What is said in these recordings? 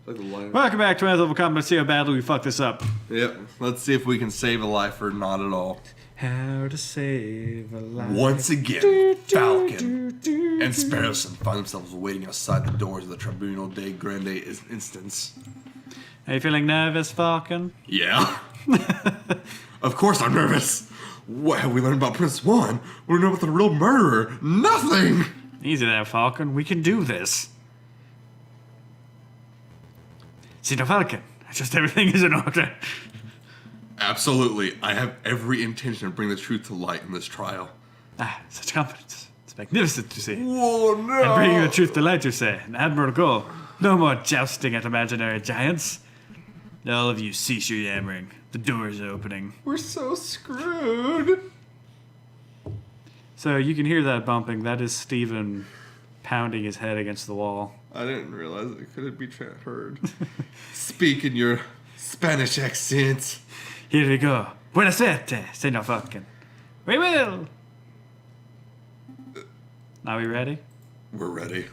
Like the line. Welcome back to Anthem Combat. See how badly we fucked this up. Yep. Let's see if we can save a life or not at all. How to save a life. Once again, Falcon and Sparrowson find themselves waiting outside the doors of the Tribunal de Grande Instance. Are you feeling nervous, Falcon? Yeah. Of course I'm nervous. What have we learned about Prince Juan? We don't know about the real murderer. Nothing. Easy there, Falcon. We can do this. See, no, Falcon. Just everything is in order. Absolutely. I have every intention of bringing the truth to light in this trial. Ah, such confidence. It's magnificent to see. Whoa, no. And bringing the truth to light, you say. An admirable goal. No more jousting at imaginary giants. All of you cease your yammering. The door is opening. We're so screwed. So you can hear that bumping. That is Stephen pounding his head against the wall. I didn't realize it couldn't be heard. Speak in your Spanish accent. Here we go. Buena suerte, Senor Falcon. We will. Are we ready? We're ready.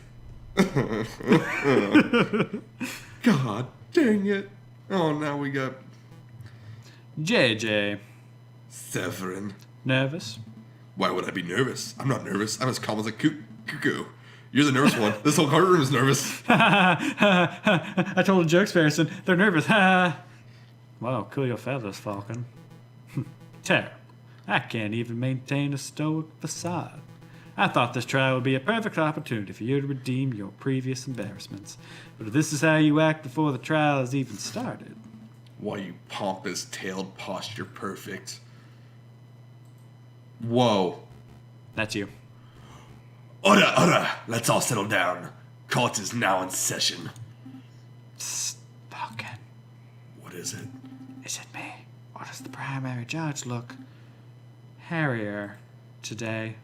God dang it. Oh, now we got JJ. Severin. Nervous? Why would I be nervous? I'm not nervous. I'm as calm as a cuckoo. You're the nervous one. This whole courtroom is nervous. I told the jokes, Harrison. They're nervous. Wow, cool your feathers, Falcon. Terrible. I can't even maintain a stoic facade. I thought this trial would be a perfect opportunity for you to redeem your previous embarrassments. But if this is how you act before the trial has even started... Why, you pompous, tailed posture perfect. Whoa. That's you. Order! Let's all settle down. Court is now in session. Psst, Falcon. What is it? Is it me? Or does the primary judge look hairier today?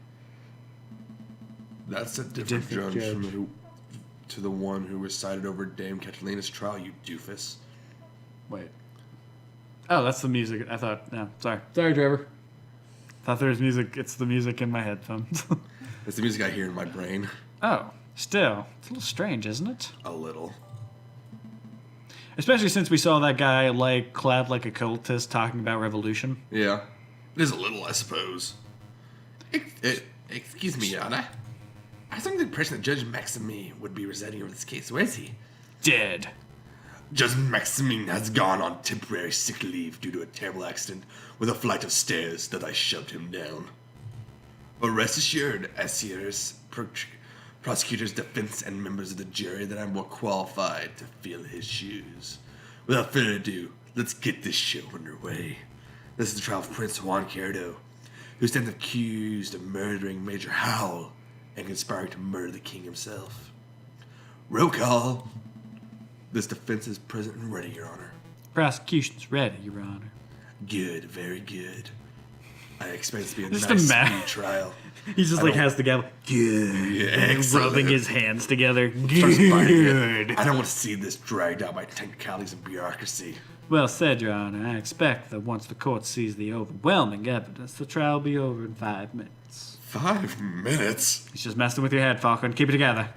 That's a different judge judge. to the one who recited over Dame Catalina's trial, you doofus. Wait. Oh, that's the music. I thought, no, sorry. Sorry, Trevor. Thought there was music. It's the music in my headphones. It's the music I hear in my brain. Oh, still. It's a little strange, isn't it? A little. Especially since we saw that guy, like, clad like a cultist talking about revolution. Yeah. It is a little, I suppose. Excuse me, Your Honor. I think the impression that Judge Maxime would be residing over this case. Where is he? Dead. Judge Maxime has gone on temporary sick leave due to a terrible accident with a flight of stairs that I shoved him down. But rest assured, Asiers, prosecutor's defense, and members of the jury, that I'm more qualified to fill his shoes. Without further ado, let's get this show underway. This is the trial of Prince Juan Cardo, who stands accused of murdering Major Howell and conspiring to murder the king himself. Roll call. This defense is present and ready, Your Honor. Prosecution's ready, Your Honor. Good, very good. I expect it to be a Just nice, a speedy trial. He just, like, has the gavel. Good. Yeah, excellent. Rubbing his hands together. First bite of Good. it. I don't want to see this dragged out by technicalities and bureaucracy. Well said, Your Honor. I expect that once the court sees the overwhelming evidence, the trial will be over in 5 minutes. 5 minutes? He's just messing with your head, Falcon. Keep it together.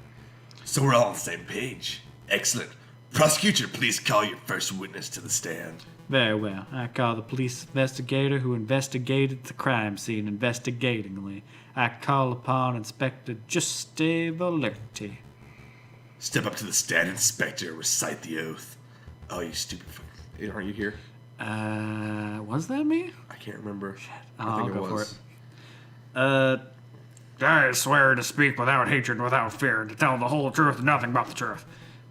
So we're all on the same page. Excellent. Prosecutor, please call your first witness to the stand. Very well. I call the police investigator who investigated the crime scene investigatingly. I call upon Inspector Juste Valerti. Step up to the stand, Inspector. Recite the oath. Oh, you stupid fucker. Aren't you here? Was that me? I can't remember. I'll go for it. I swear to speak without hatred and without fear, to tell the whole truth and nothing but the truth.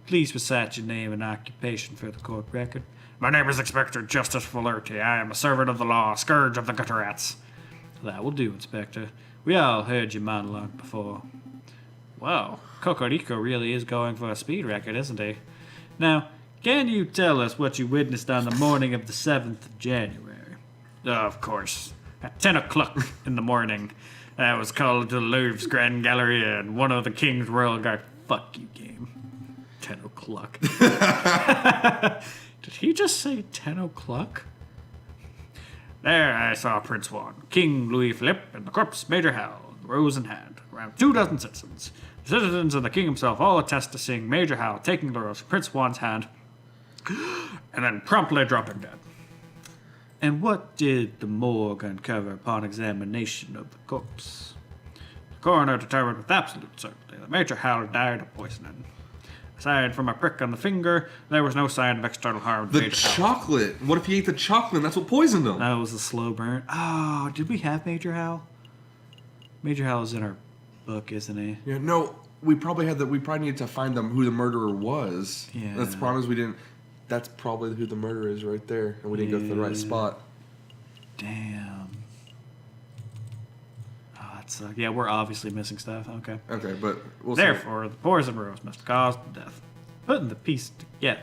Please recite your name and occupation for the court record. My name is Inspector Justice Valerti. I am a servant of the law, scourge of the gutter rats. That will do, Inspector. We all heard your monologue before. Wow, Cocorico really is going for a speed record, isn't he? Now, can you tell us what you witnessed on the morning of the 7th of January? Of course. At 10 o'clock in the morning, I was called to the Louvre's Grand Gallery, and one of the King's Royal Guard... Fuck you, game. 10 o'clock. Did he just say 10 o'clock? There I saw Prince Juan, King Louis Philippe, and the corpse Major Howell. rose in hand. Around 24 citizens. The citizens and the king himself all attest to seeing Major Hal taking the rose from Prince Juan's hand and then promptly dropping dead. And what did the morgue uncover upon examination of the corpse? The coroner determined with absolute certainty that Major Hal died of poisoning. Aside from a prick on the finger, there was no sign of external harm to The Major Hal. chocolate. What if he ate the chocolate and that's what poisoned him? That was a slow burn. Oh, did we have Major Hal? Major Hal is in our book, isn't he? Yeah, no, we probably needed to find them who the murderer was. Yeah. That's the problem is we didn't. That's probably who the murderer is right there, and we didn't go to the right spot. Damn. Oh, that sucks. Yeah, we're obviously missing stuff. Okay. Okay, but we'll see. Therefore, the poison rose must have caused the death. Putting the piece together.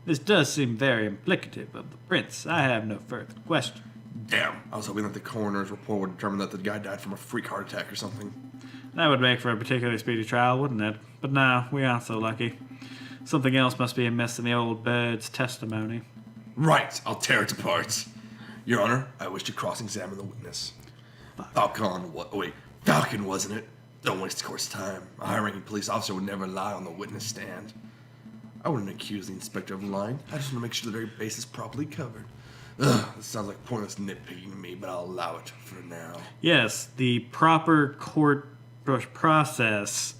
This does seem very implicative of the prince. I have no further question. Damn, I was hoping that the coroner's report would determine that the guy died from a freak heart attack or something. That would make for a particularly speedy trial, wouldn't it? But no, we aren't so lucky. Something else must be amiss in the old bird's testimony. Right, I'll tear it apart. Your Honor, I wish to cross-examine the witness. Falcon, wasn't it? Don't waste the court's time. A high-ranking police officer would never lie on the witness stand. I wouldn't accuse the inspector of lying. I just want to make sure the very base is properly covered. Ugh, this sounds like pointless nitpicking to me, but I'll allow it for now. Yes, the proper court process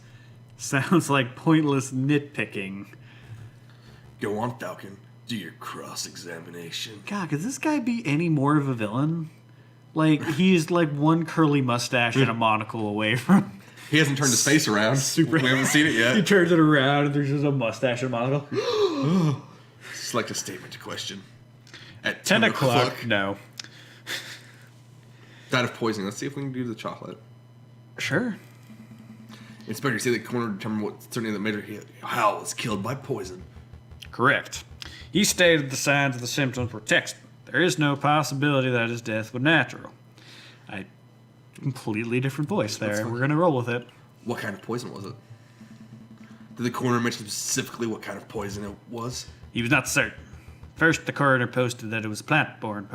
sounds like pointless nitpicking. Go on, Falcon. Do your cross-examination. God, could this guy be any more of a villain? Like, he's like one curly mustache and a monocle away from... He hasn't turned his face around. We haven't seen it He yet. turns it around and there's just a mustache and a monocle. Select a statement to question. At 10 o'clock? No. Died of poisoning. Let's see if we can do the chocolate. Sure. Inspector, say the coroner determined what certainly that Major Hal was killed by poison. Correct. He stated the signs of the symptoms were textbook. There is no possibility that his death was natural. Completely different voice there. We're going to roll with it. What kind of poison was it? Did the coroner mention specifically what kind of poison it was? He was not certain. First, the coroner posted that it was a plant-borne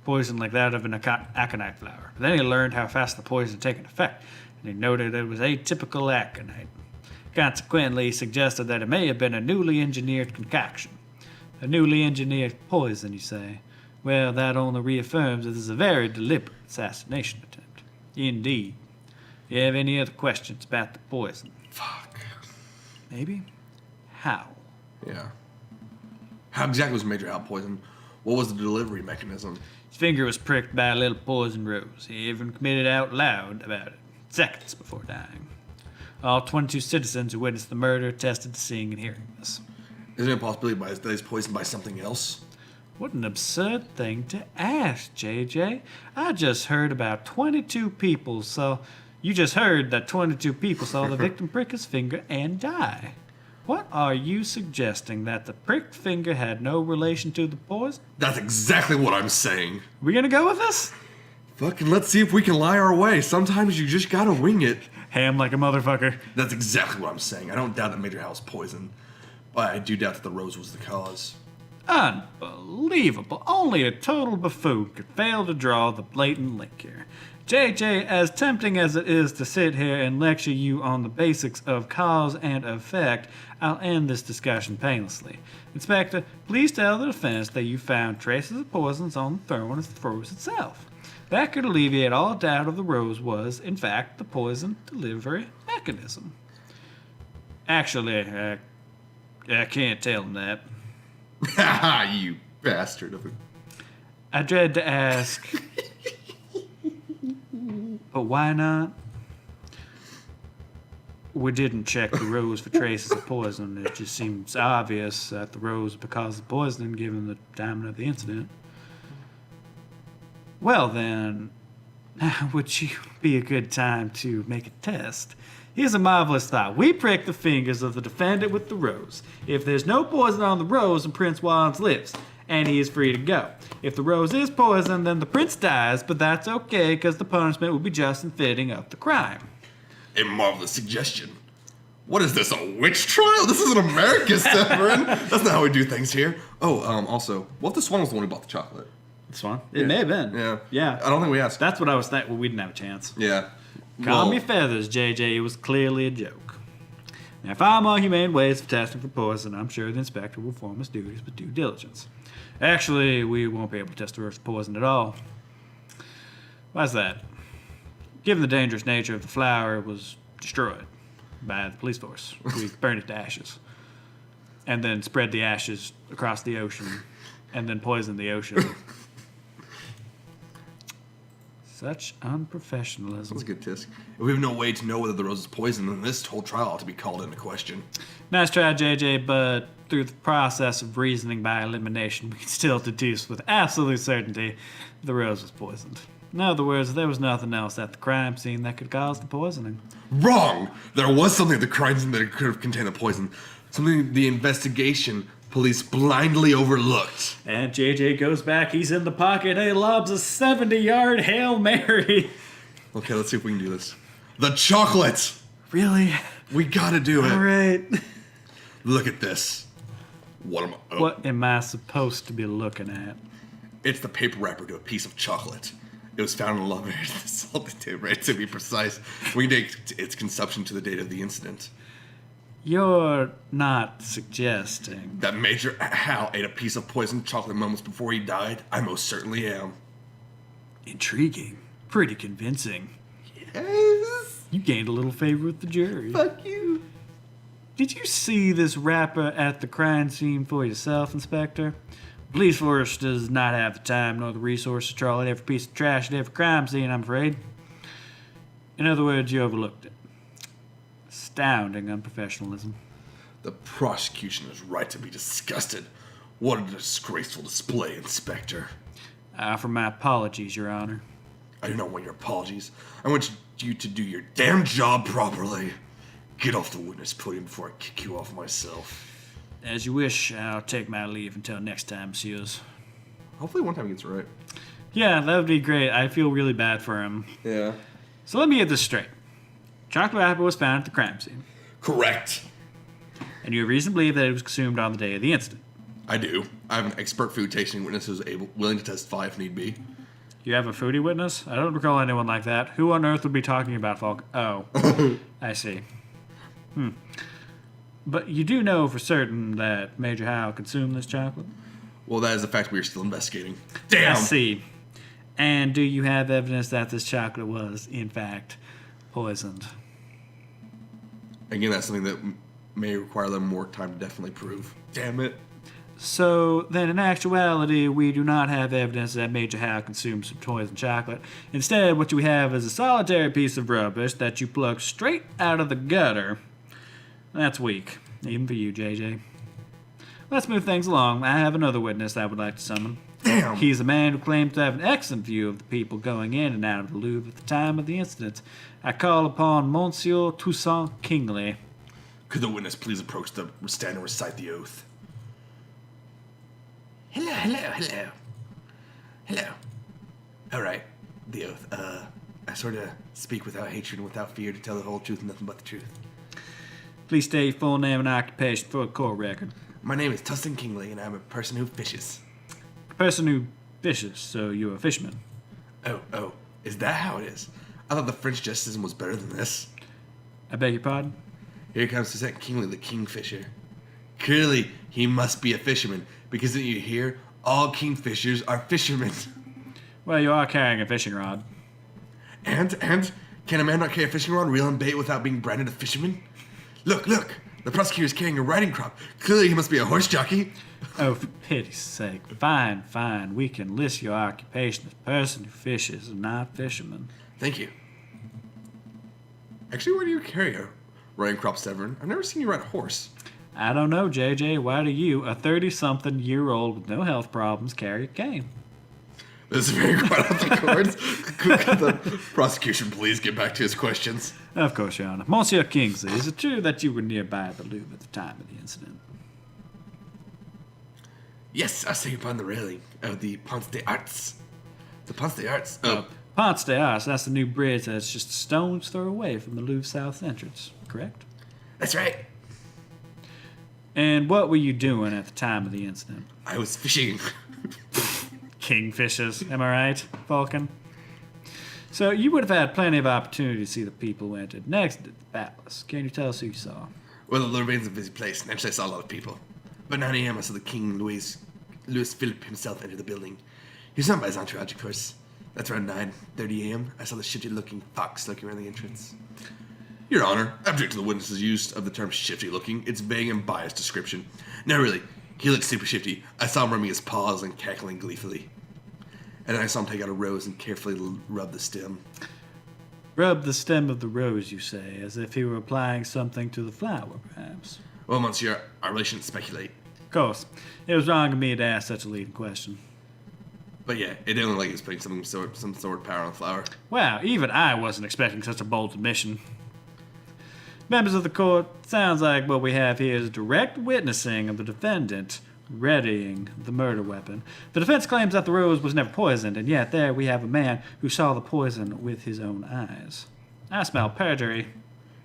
poison like that of an aconite flower. But then he learned how fast the poison had taken effect, and he noted it was atypical aconite. Consequently, he suggested that it may have been a newly engineered concoction. A newly engineered poison, you say? Well, that only reaffirms that this is a very deliberate assassination attempt. Indeed. You have any other questions about the poison? Fuck. Maybe? How? Yeah. How exactly was Major Hal poisoned? What was the delivery mechanism? His finger was pricked by a little poison rose. He even committed out loud about it, seconds before dying. All 22 citizens who witnessed the murder attested to seeing and hearing this. Is there a possibility that he's poisoned by something else? What an absurd thing to ask, JJ. I just heard about 22 people, so you just heard that 22 people saw the victim prick his finger and die. What are you suggesting, that the pricked finger had no relation to the poison? That's exactly what I'm saying. We gonna go with this? Fucking let's see if we can lie our way. Sometimes you just gotta wing it. Ham like a motherfucker. That's exactly what I'm saying. I don't doubt that Major Hal's poisoned, but I do doubt that the rose was the cause. Unbelievable. Only a total buffoon could fail to draw the blatant link here. JJ, as tempting as it is to sit here and lecture you on the basics of cause and effect, I'll end this discussion painlessly. Inspector, please tell the defense that you found traces of poisons on the throne as the rose itself. That could alleviate all doubt of the rose was, in fact, the poison delivery mechanism. Actually, I can't tell him that. Ha you bastard. I dread to ask, but why not? We didn't check the rose for traces of poison. It just seems obvious that the rose because of poisoning given the timing of the incident. Well then, would you be a good time to make a test? Here's a marvelous thought. We prick the fingers of the defendant with the rose. If there's no poison on the rose, then Prince Juan lives, and he is free to go. If the rose is poisoned, then the prince dies, but that's okay because the punishment would be just and fitting of the crime. A marvelous suggestion. What is this, a witch trial? This isn't America, Severin. That's not how we do things here. Oh, also, what if the Swan was the one who bought the chocolate? Swan? It may have been. Yeah. Yeah. I don't think we asked. That's what I was thinking. Well, we didn't have a chance. Yeah. Calm Well- your feathers, JJ. It was clearly a joke. Now, far more humane ways of testing for poison. I'm sure the inspector will perform his duties with due diligence. Actually, we won't be able to test the rose for poison at all. Why's that? Given the dangerous nature of the flower, it was destroyed by the police force. We burned it to ashes. And then spread the ashes across the ocean. And then poisoned the ocean. Such unprofessionalism. That's a good tisk. If we have no way to know whether the rose is poisoned, then this whole trial ought to be called into question. Nice try, JJ, but through the process of reasoning by elimination, we can still deduce with absolute certainty the rose was poisoned. In other words, there was nothing else at the crime scene that could cause the poisoning. Wrong! There was something at the crime scene that could have contained the poison. Something the investigation police blindly overlooked. And JJ goes back, he's in the pocket, he lobs a 70-yard Hail Mary. Okay, let's see if we can do this. The chocolate! Really? We gotta do it. All right. Look at this. What am I? Oh, What am I supposed to be looking at? It's the paper wrapper to a piece of chocolate. It was found in a laboratory in the salted table, right? To be precise, we can date its consumption to the date of the incident. You're not suggesting. That Major Hal ate a piece of poisoned chocolate moments before he died? I most certainly am. Intriguing. Pretty convincing. Yes! You gained a little favor with the jury. Fuck you. Did you see this rapper at the crime scene for yourself, Inspector? Police force does not have the time nor the resources to trawl at every piece of trash at every crime scene, I'm afraid. In other words, you overlooked it. Astounding unprofessionalism. The prosecution is right to be disgusted. What a disgraceful display, Inspector. I offer my apologies, Your Honor. I do not want your apologies. I want you to do your damn job properly. Get off the witness podium before I kick you off myself. As you wish, I'll take my leave until next time, Sears. Hopefully one time he gets it right. Yeah, that would be great. I feel really bad for him. Yeah. So let me get this straight. Chocolate wrapper was found at the crime scene, Correct. and you have reason to believe that it was consumed on the day of the incident. I do. I have an expert food tasting witness who's willing to testify if need be. You have a foodie witness? I don't recall anyone like that. Who on earth would be talking about Falk? Oh, I see. But you do know for certain that Major Howe consumed this chocolate? Well, that is a fact we are still investigating. I Damn! see. And do you have evidence that this chocolate was, in fact, poisoned? Again, that's something that may require them more time to definitely prove. Damn it. So then, in actuality, we do not have evidence that Major Howe consumed some poisoned chocolate. Instead, what you have is a solitary piece of rubbish that you plucked straight out of the gutter. That's weak, even for you, JJ. Let's move things along. I have another witness I would like to summon. Damn! He's a man who claims to have an excellent view of the people going in and out of the Louvre at the time of the incident. I call upon Monsieur Toussaint Kingley. Could the witness please approach the stand and recite the oath? Hello. All right, the oath. I sort of speak without hatred and without fear to tell the whole truth and nothing but the truth. Please state your full name and occupation for a court record. My name is Tustin Kingley, and I'm a person who fishes. A person who fishes, so you're a fisherman. Oh, is that how it is? I thought the French justice system was better than this. I beg your pardon? Here comes Tustin Kingley, the kingfisher. Clearly, he must be a fisherman, because didn't you hear? All kingfishers are fishermen. Well, you are carrying a fishing rod. And, can a man not carry a fishing rod, reel and bait without being branded a fisherman? Look, the prosecutor is carrying a riding crop. Clearly, he must be a horse jockey. Oh, for pity's sake. Fine. We can list your occupation as person who fishes and not fisherman. Thank you. Actually, why do you carry a riding crop, Severin? I've never seen you ride a horse. I don't know, JJ. Why do you, a 30-something-year-old with no health problems, carry a cane? This is very quite off the cards. Could the prosecution please get back to his questions? Of course, Your Honor. Monsieur Kingsley, is it true that you were nearby the Louvre at the time of the incident? Yes, I was sitting upon the railing of the Ponce des Arts. The Ponce des Arts. Oh, Ponce des Arts, that's the new bridge that's just a stone's throw away from the Louvre South entrance, correct? that's right. And what were you doing at the time of the incident? I was fishing. Kingfishers, am I right, Falcon? So you would have had plenty of opportunity to see the people who entered next to the palace. Can you tell us who you saw? Well, Lorraine's a busy place. Naturally, I saw a lot of people. But 9 a.m., I saw the King Louis Philip himself enter the building. He was not by his entourage, of course. That's around 9:30 a.m. I saw the shifty-looking fox lurking around the entrance. Your Honor, I object to the witness's use of the term shifty-looking. It's vague and biased description. No, really, he looked super shifty. I saw him rubbing his paws and cackling gleefully. And then I saw him take out a rose and carefully rub the stem. Rub the stem of the rose, you say, as if he were applying something to the flower, perhaps. Well, Monsieur, our relations speculate. Of course. It was wrong of me to ask such a leading question. But yeah, it didn't look like he was putting some sort of power on the flower. Wow, even I wasn't expecting such a bold admission. Members of the court, sounds like what we have here is direct witnessing of the defendant readying the murder weapon. The defense claims that the rose was never poisoned, and yet there we have a man who saw the poison with his own eyes. I smell perjury.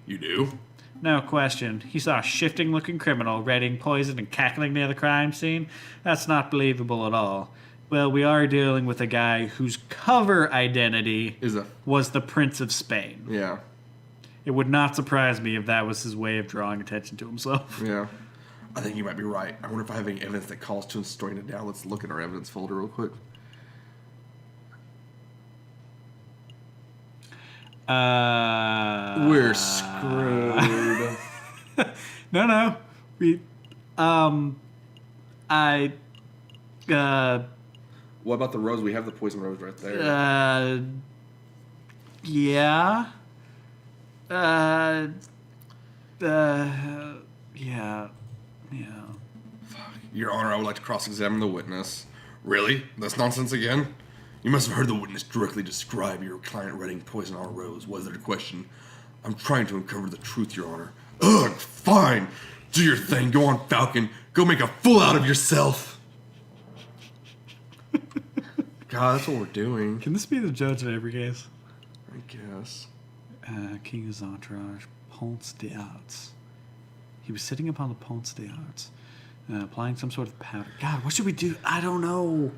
You do? No question. He saw a shifting-looking criminal readying poison and cackling near the crime scene? That's not believable at all. Well, we are dealing with a guy whose cover identity was the Prince of Spain. Yeah. It would not surprise me if that was his way of drawing attention to himself. Yeah. I think you might be right. I wonder if I have any evidence that calls to him storing it down. Let's look at our evidence folder real quick. We're screwed. No. What about the rose? We have the poison rose right there. Yeah. Yeah. Your Honor, I would like to cross-examine the witness. Really? That's nonsense again? You must have heard the witness directly describe your client readying poison on a rose. Was there a question? I'm trying to uncover the truth, Your Honor. Ugh, fine. Do your thing. Go on, Falcon. Go make a fool out of yourself. God, that's what we're doing. Can this be the judge of every case? I guess. King's entourage, Ponce de Arts. He was sitting upon the Ponce de Arts, applying some sort of powder. God, what should we do? I don't know.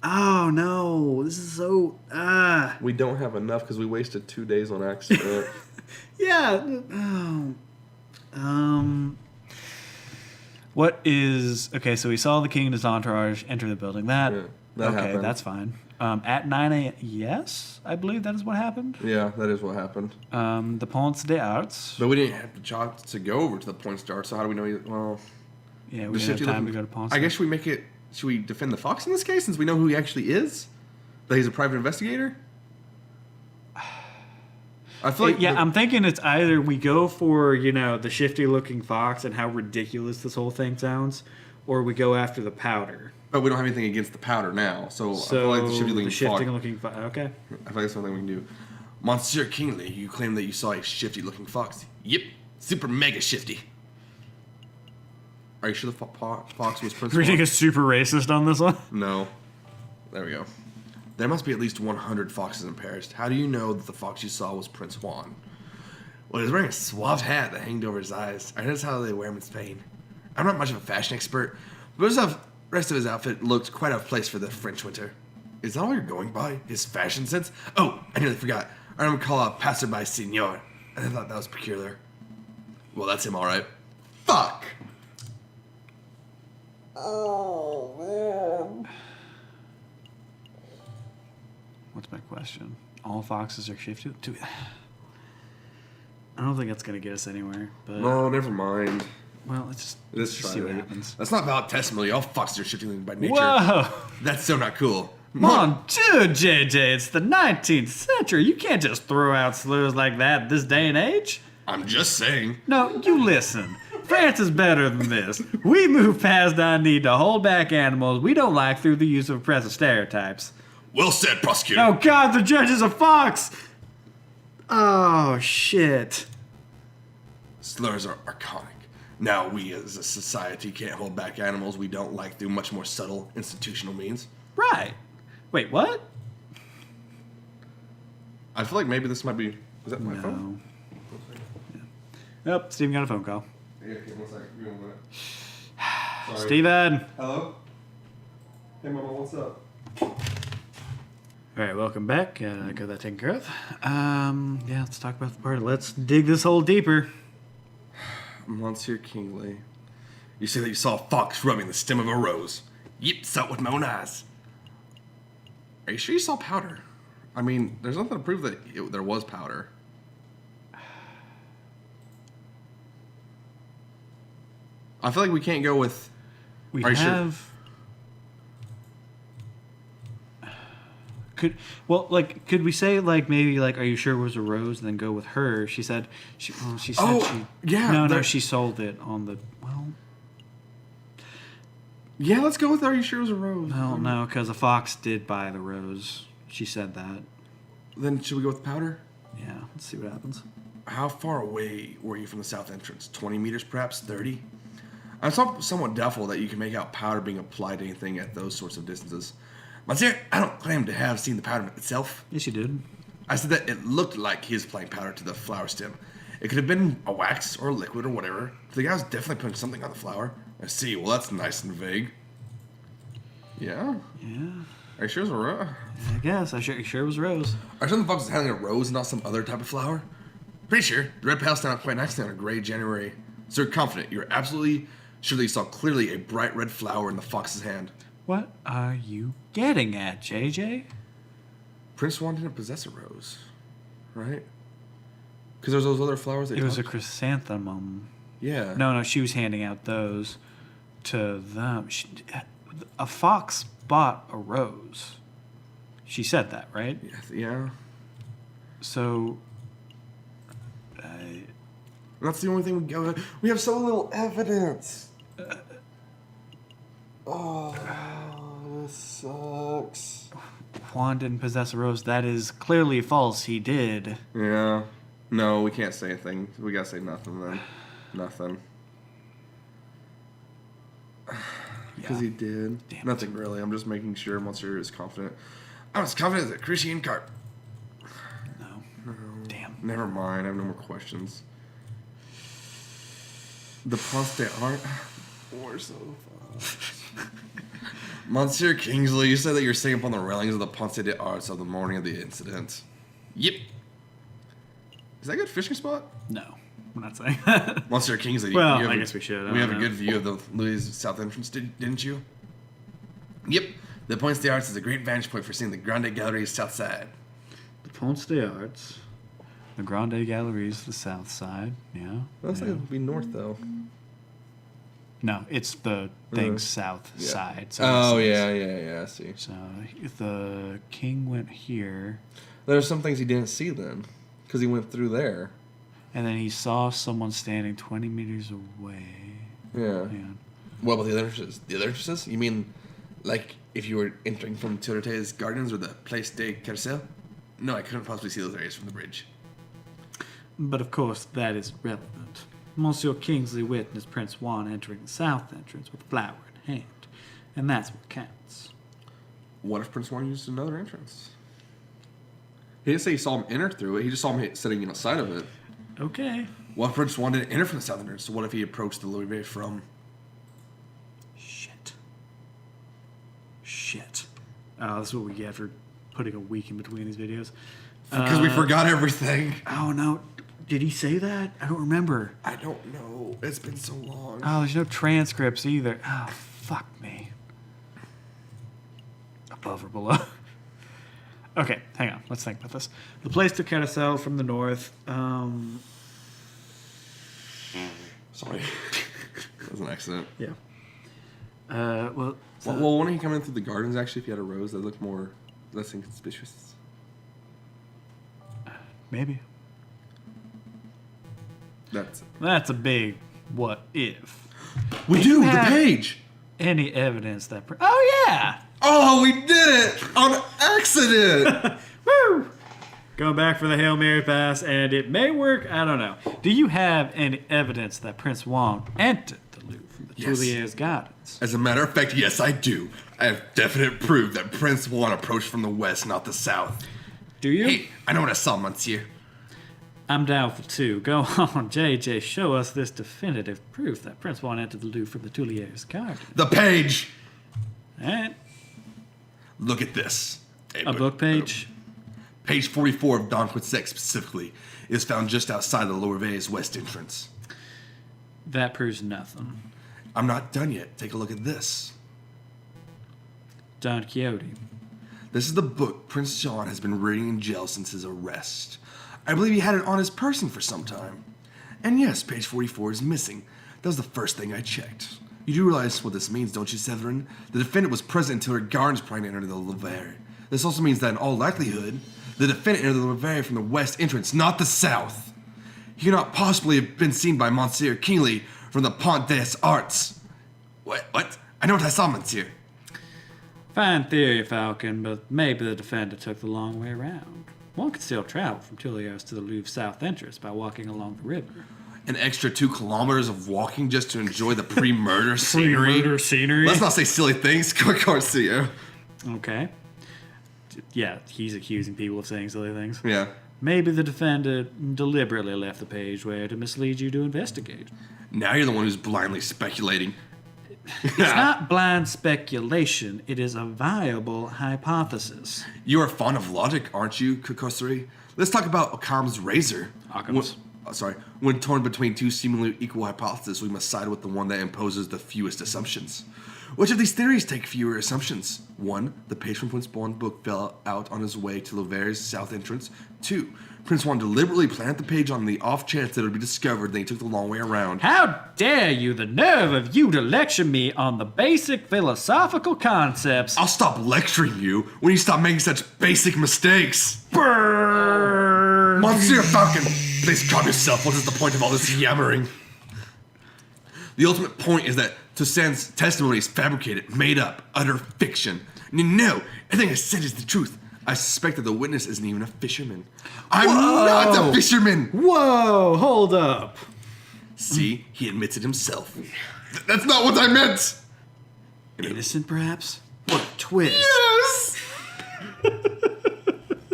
Oh, no. This is so... We don't have enough because we wasted 2 days on accident. Yeah. What is... Okay, so we saw the king and his entourage enter the building. That happened. That's fine. At 9 a.m. Yes, I believe that is what happened. Yeah, that is what happened. The Ponce de Arts. But we didn't have the job to go over to the Ponce de Arts, so how do we know... Well... Yeah, we didn't have time to go to Ponce. I guess should we make it... Should we defend the fox in this case, since we know who he actually is? That he's a private investigator? I feel like... I'm thinking it's either we go for, the shifty-looking fox and how ridiculous this whole thing sounds, or we go after the powder. But we don't have anything against the powder now, so I feel like the shifty-looking fox... Okay. I feel like that's something we can do. Monsieur Kingsley, you claim that you saw a shifty-looking fox. Yep, super mega shifty. Are you sure the fox was Prince Reading Juan? is super racist on this one. No. There we go. There must be at least 100 foxes in Paris. How do you know that the fox you saw was Prince Juan? Well, he was wearing a suave hat that hanged over his eyes. I noticed how they wear him in Spain. I'm not much of a fashion expert, but the rest of his outfit looked quite out of place for the French winter. Is that all you're going by? His fashion sense? Oh, I nearly forgot. I remember call out passerby senor, and I thought that was peculiar. Well, that's him, all right. Fuck! Oh, man. What's my question? All foxes are shifty? I don't think that's going to get us anywhere. But No, never mind. Well, let's Let's see what happens. That's not valid testimony. All foxes are shifting by nature. Whoa! That's so not cool. Mon Dieu, JJ, it's the 19th century. You can't just throw out slurs like that this day and age. I'm just saying. No, you listen. France is better than this. We move past our need to hold back animals we don't like through the use of oppressive stereotypes. Well said, prosecutor. Oh, God, the judge is a fox! Oh, shit. Slurs are archonic. Now we as a society can't hold back animals we don't like through much more subtle institutional means. Right. Wait, what? I feel like maybe this might be... Is that my No. phone? Yeah. Nope, Steven got a phone call. Yeah, okay, 1 second. Give me 1 minute. Sorry. Steven. Hello? Hey, Mama, what's up? All right, welcome back. Got that taken care of. Yeah, let's talk about the party. Let's dig this hole deeper. Monsieur Kingsley. You say that you saw a fox rubbing the stem of a rose. Yep, saw it with my own eyes. Are you sure you saw powder? I mean, there's nothing to prove that there was powder. I feel like we can't go with... We Are you sure? have. Could we say like maybe like, are you sure it was a rose, and then go with her? She said she said Oh, she yeah, no there- she sold it on the Yeah, let's go with Are You Sure It Was a Rose? no, because a fox did buy the rose. She said that. Then should we go with powder? Yeah, let's see what happens. How far away were you from the south entrance? 20 meters, perhaps? 30? I'm somewhat doubtful that you can make out powder being applied to anything at those sorts of distances. Monsieur, I don't claim to have seen the powder itself. Yes, you did. I said that it looked like he was applying powder to the flower stem. It could have been a wax or a liquid or whatever. The guy was definitely putting something on the flower. I see. Well, that's nice and vague. Yeah? Yeah, Are you sure it was a rose? I guess. Sure it was rose. Are some of the foxes handling a rose and not some other type of flower? Pretty sure. The red petals stand out quite nicely on a gray January. So you're confident. You're absolutely sure that you saw clearly a bright red flower in the fox's hand. What are you getting at, JJ? Prince Swan didn't possess a rose, right? Because there's those other flowers that It was a talked- chrysanthemum. Yeah. No, she was handing out those to them. A fox bought a rose. She said that, right? Yeah. So, That's the only thing we got. We have so little evidence. Oh, this sucks. Juan didn't possess a rose. That is clearly false. He did. Yeah. No, we can't say anything. We gotta say nothing then. Nothing. Because he did. Damn it. Nothing really. I'm just making sure Monsieur is confident. I'm as confident as a Christian carp. No. Damn. Never mind. I have no more questions. The Ponce de Art. We're so fast. Monsieur Kingsley, you said that you're sitting up on the railings of the Ponce de Arts on the morning of the incident. Yep. Is that a good fishing spot? No. I'm not saying that. Monsieur Kingsley. Well, you have I guess we should. I We don't have a know. good view of the Louis South entrance, didn't you? Yep. The Ponce de Arts is a great vantage point for seeing the Grande Gallery's south side. The Ponce de Arts. The Grande Galleries, the south side. Yeah. Looks yeah. like it would be north, though. No, it's the thing's south Yeah. side. So Oh, it's- yeah, I see. So the king went here, There's some things he didn't see then, because he went through there. and then he saw someone standing 20 meters away. Yeah. And What about the other entrances? The other entrances? You mean, like, if you were entering from Turete's Gardens or the Place de Carcel? No, I couldn't possibly see those areas from the bridge. But of course, that is relevant. Monsieur Kingsley witnessed Prince Juan entering the south entrance with a flower in hand, and that's what counts. What if Prince Juan used another entrance? He didn't say he saw him enter through it. He just saw him sitting inside of it. Okay. What if Prince Juan didn't enter from the south entrance? So what if he approached the Louis Bay from... Shit. Oh, this is what we get for putting a week in between these videos. Because we forgot everything. Oh no, did he say that? I don't remember. I don't know. It's been so long. Oh, there's no transcripts either. Oh, fuck me. Above or below? Okay, hang on. Let's think about this. The place to carousel from the north. Sorry. That was an accident. Yeah. Well, Well, why don't you come in through the gardens, actually, if you had a rose? That looked more... less inconspicuous. maybe. That's a big what if. We Do you do! The have- page! Any evidence that... oh, yeah! Oh, we did it! On accident! Woo! Going back for the Hail Mary pass, and it may work. I don't know. Do you have any evidence that Prince Juan entered the Louvre from the Yes. Tuileries Gardens? As a matter of fact, yes, I do. I have definite proof that Prince Juan approached from the west, not the south. Do you? Hey, I know what I saw, Monsieur. I'm doubtful too. Go on, JJ. Show us this definitive proof that Prince Juan entered the Louvre from the Tuileries Gardens. The page! All right. Look at this. A book page? Page 44 of Don Quixote specifically is found just outside the Lower Bay's west entrance. That proves nothing. I'm not done yet. Take a look at this. Don Quixote. This is the book Prince John has been reading in jail since his arrest. I believe he had it on his person for some time. And yes, page 44 is missing. That was the first thing I checked. You do realize what this means, don't you, Severin? The defendant was present until her guards pried entered the Aviary. This also means that in all likelihood, the defendant entered the Aviary from the west entrance, not the south. He cannot possibly have been seen by Monsieur Kingsley from the Pont des Arts. What? I know what I saw, Monsieur. Fine theory, Falcon, but maybe the defender took the long way around. One could still travel from Tullios to the Louvre south entrance by walking along the river. An extra 2 kilometers of walking just to enjoy the pre-murder scenery? Pre-murder scenery? Let's not say silly things. Garcia. Okay. Yeah, he's accusing people of saying silly things. Yeah. Maybe the defendant deliberately left the page where to mislead you to investigate. Now you're the one who's blindly speculating. It's not blind speculation. It is a viable hypothesis. You are fond of logic, aren't you, Kokosari? Let's talk about Occam's razor. Occam's? When torn between 2 seemingly equal hypotheses, we must side with the one that imposes the fewest assumptions. Which of these theories take fewer assumptions? 1. The page from Prince Juan's book fell out on his way to Louver's south entrance. 2. Prince Juan deliberately planted the page on the off chance that it would be discovered, then he took the long way around. How dare you, the nerve of you to lecture me on the basic philosophical concepts. I'll stop lecturing you when you stop making such basic mistakes. Brrr. Monsieur Falcon, please calm yourself. What is the point of all this yammering? The ultimate point is that Toussaint's testimony is fabricated, made up, utter fiction. No, everything I said is the truth. I suspect that the witness isn't even a fisherman. I'm not a fisherman! Whoa, hold up. See, he admits it himself. That's not what I meant! Innocent, perhaps? What a twist. Yes!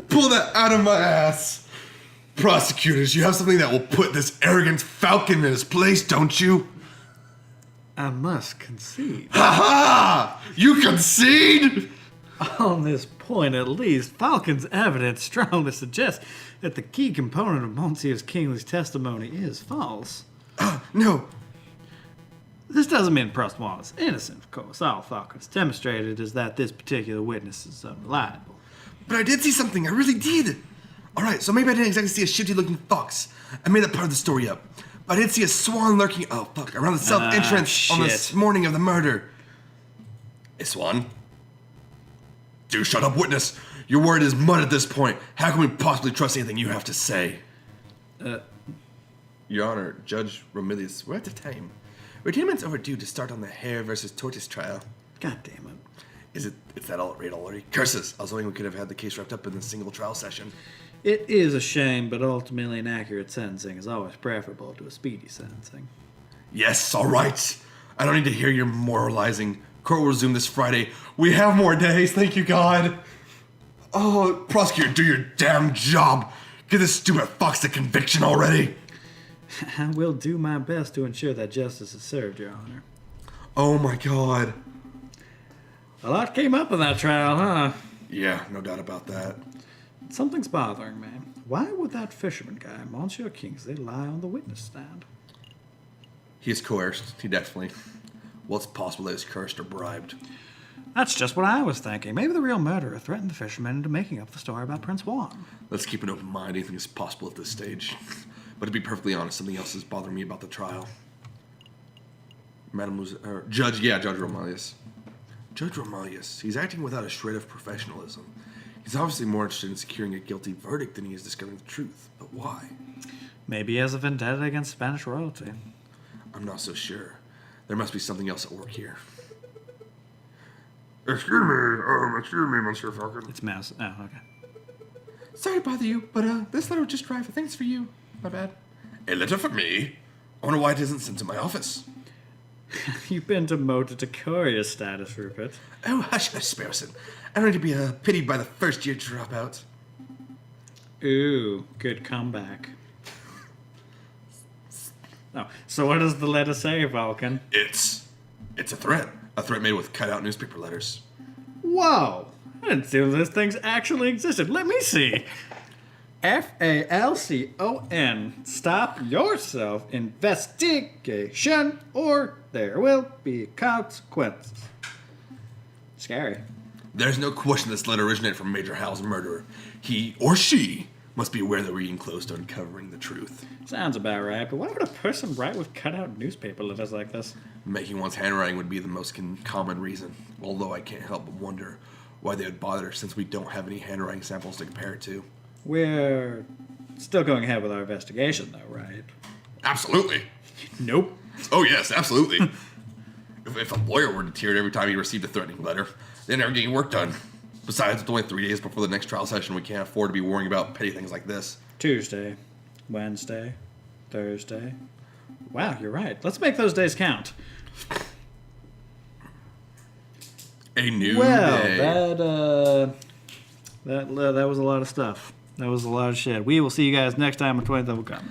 Pull that out of my ass. Prosecutors, you have something that will put this arrogant falcon in his place, don't you? I must concede. Ha ha! You concede? On this point, at least, Falcon's evidence strongly suggests that the key component of Monsieur Kingsley's testimony is false. No. This doesn't mean Prostois is innocent, of course. All Falcon's demonstrated is that this particular witness is unreliable. But I did see something, I really did. Alright, so maybe I didn't exactly see a shifty-looking fox. I made that part of the story up. But I did see a swan lurking, around the south entrance on this morning of the murder. A swan? Do shut up, witness. Your word is mud at this point. How can we possibly trust anything you have to say? Your Honor, Judge Romilius, we're out of time. Retainment's overdue to start on the hare versus tortoise trial. God damn it. Is that all right already? Curses! I was hoping we could have had the case wrapped up in a single trial session. It is a shame, but ultimately an accurate sentencing is always preferable to a speedy sentencing. Yes, all right. I don't need to hear your moralizing. Court will resume this Friday. We have more days, thank you, God. Oh, prosecutor, do your damn job. Give this stupid fox the conviction already. I will do my best to ensure that justice is served, Your Honor. Oh my God. A lot came up in that trial, huh? Yeah, no doubt about that. Something's bothering me. Why would that fisherman guy, Monsieur Kingsley, lie on the witness stand? He is coerced. He definitely. Well, it's possible that he's cursed or bribed. That's just what I was thinking. Maybe the real murderer threatened the fisherman into making up the story about Prince Juan. Let's keep an open mind. Anything is possible at this stage. But to be perfectly honest, something else is bothering me about the trial. Judge Romalius. Judge Romalius, he's acting without a shred of professionalism. He's obviously more interested in securing a guilty verdict than he is discovering the truth. But why? Maybe he has a vendetta against Spanish royalty. I'm not so sure. There must be something else at work here. Excuse me, Monsieur Falcon. It's Mouse. Oh, okay. Sorry to bother you, but this letter just arrived. I think it's for you. My bad. A letter for me? I wonder why it isn't sent to my office. You've been demoted to courier status, Rupert. Oh, hush, Sparrowson. I don't need to be pitied by the first-year dropout. Ooh, good comeback. Oh, so what does the letter say, Falcon? It's a threat. A threat made with cut-out newspaper letters. Whoa! I didn't see those things actually existed. Let me see. FALCON. Stop yourself investigation or there will be consequences. Scary. There's no question this letter originated from Major Hal's murderer. He or she must be aware that we're getting close to uncovering the truth. Sounds about right, but why would a person write with cutout newspaper letters like this? Making one's handwriting would be the most common reason, although I can't help but wonder why they would bother since we don't have any handwriting samples to compare it to. We're still going ahead with our investigation, though, right? Absolutely. Nope. Oh, yes, absolutely. if a lawyer were deterred every time he received a threatening letter, they'd never get any work done. Besides, it's only 3 days before the next trial session. We can't afford to be worrying about petty things like this. Tuesday, Wednesday, Thursday. Wow, you're right. Let's make those days count. A new day. That was a lot of stuff. That was a lot of shit. We will see you guys next time on 20th Level Comics.